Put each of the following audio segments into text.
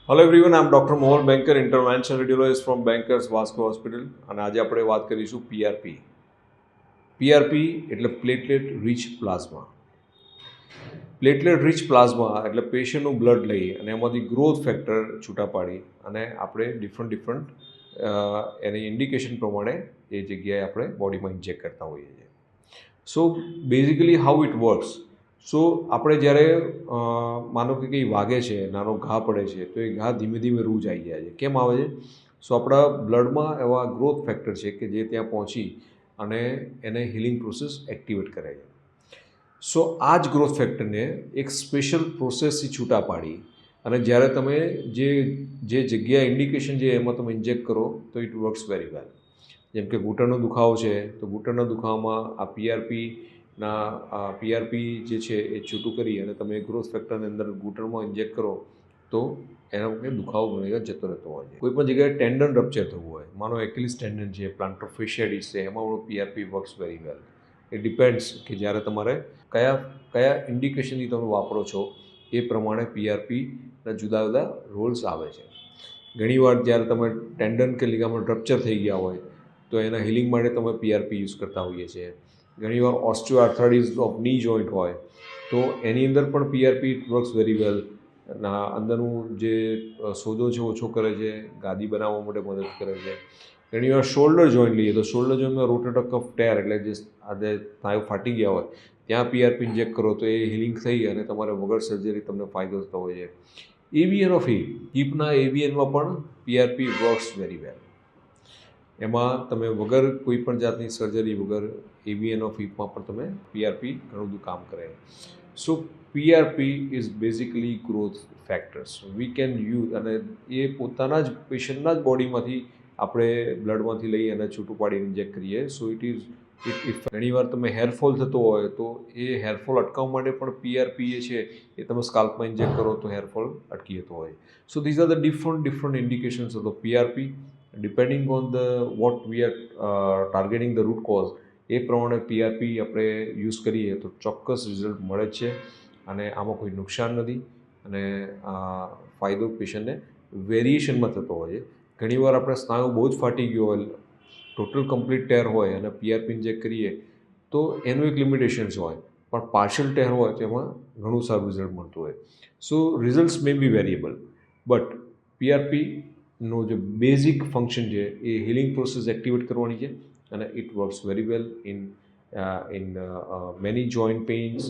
Hello everyone, I am doctor Mohan Banker, intervention radiologist from Bankers Vasco hospital. અને આજે આપણે વાત કરીશું પીઆરપી. પીઆરપી એટલે platelet rich plasma. Platelet rich plasma એટલે પેશન્ટનું બ્લડ લઈ અને એમાંથી ગ્રોથ ફેક્ટર છૂટા પાડી અને આપણે ડિફરન્ટ એની ઇન્ડિકેશન પ્રમાણે એ જગ્યાએ આપણે બોડીમાં ઇન્જેક્ટ કરતા હોઈએ છીએ. So basically how it works. So આપણે જ્યારે માનો કે કંઈ વાગે છે, નાનો ઘા પડે છે, તો એ ઘા ધીમે ધીમે રૂજ આવી જાય છે. કેમ આવે છે? સો આપણા બ્લડમાં એવા ગ્રોથ ફેક્ટર છે કે જે ત્યાં પહોંચી અને એને હિલિંગ પ્રોસેસ એક્ટિવેટ કરે છે. સો આ જ ગ્રોથ ફેક્ટરને એક સ્પેશિયલ પ્રોસેસથી છૂટા પાડી અને જ્યારે તમે જે જગ્યા ઇન્ડિકેશન છે એમાં તમે ઇન્જેક્ટ કરો તો ઇટ વર્ક્સ વેરી વેલ. જેમ કે ઘૂંટણનો દુખાવો છે, તો ઘૂંટણના દુખાવામાં આ પીઆરપી જે છે એ છૂટું કરી અને તમે ગ્રોથ ફેક્ટરની અંદર ઘૂંટણમાં ઇન્જેક્ટ કરો તો એના વખતે દુખાવો ઘણી જતો રહેતો હોય છે. કોઈ પણ જગ્યાએ ટેન્ડન રપ્ચર થવું હોય, માનો એક્યુલિસ ટેન્ડન છે, પ્લાન્ટર ફેશિયાટિસ છે, એમાં PRP works very well. It depends કે જ્યારે તમારે કયા ઇન્ડિકેશનથી તમે વાપરો છો એ પ્રમાણે પીઆરપીના જુદા જુદા રોલ્સ આવે છે. ઘણીવાર જ્યારે તમે ટેન્ડન કે લિગામેન્ટ રપ્ચર થઈ ગયા હોય તો એના હિલિંગ માટે તમે પીઆરપી યુઝ કરતા હોઈએ છીએ. ઘણીવાર ઓસ્ટિયોઆર્થરાઇટિસ ઓફ ની જોઈન્ટ હોય તો એની અંદર પણ પીઆરપી વર્ક્સ વેરી વેલ. અંદરનું જે સોજો છે ઓછો કરે છે, ગાદી બનાવવા માટે મદદ કરે છે. ઘણીવાર શોલ્ડર જોઈન્ટ લઈએ તો શોલ્ડર જોઈન્ટમાં રોટેટર કફ ટેર એટલે જે આજે સ્નાયુ ફાટી ગયા હોય ત્યાં પીઆરપી ઇન્જેક્ટ કરો તો એ હિલિંગ થઈ અને તમારે વગર સર્જરી તમને ફાયદો થતો હોય છે. એવીએન ઓફ હિપના એવીએનમાં પણ પીઆરપી વર્ક્સ વેરી વેલ. એમાં તમે વગર કોઈ પણ જાતની સર્જરી વગર એવીએન ઓફ હિપમાં પણ તમે પીઆરપી ઘણું બધું કામ કરે. So PRP is basically growth factors we can use, અને એ પોતાના જ પેશન્ટના જ બોડીમાંથી આપણે બ્લડમાંથી લઈ અને છૂટું પાડીને ઇન્જેક્ટ કરીએ. સો ઘણીવાર તમે હેરફોલ થતો હોય તો એ હેરફોલ અટકાવવા માટે પણ પીઆરપી છે એ તમે સ્કાલ્પમાં ઇન્જેક્ટ કરો તો હેરફોલ અટકી જતો હોય. So these are the different indications of the PRP. Depending on what we are targeting the root cause, એ પ્રમાણે પીઆરપી આપણે યુઝ કરીએ તો ચોક્કસ રિઝલ્ટ મળે જ છે અને આમાં કોઈ નુકસાન નથી અને ફાયદો પેશન્ટને વેરિએશનમાં થતો હોય છે. ઘણીવાર આપણે સ્નાયુ બહુ જ ફાટી ગયો હોય, ટોટલ કમ્પ્લીટ ટેર હોય અને પીઆરપી ઇન્જેક્ટ કરીએ તો એનું એક લિમિટેશન્સ હોય, પણ પાર્શિયલ ટેર હોય તો એમાં ઘણું સારું રિઝલ્ટ મળતું હોય. So results may be variable, but પીઆરપીનો જે બેઝિક ફંક્શન છે એ હિલિંગ પ્રોસેસ એક્ટિવેટ કરવાની છે અને it works very well in many joint pains,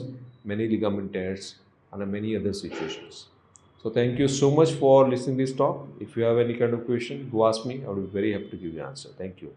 many ligament tears and many other situations. So thank you so much for listening this talk. If you have any kind of question, do ask me. I will be very happy to give you an answer. Thank you.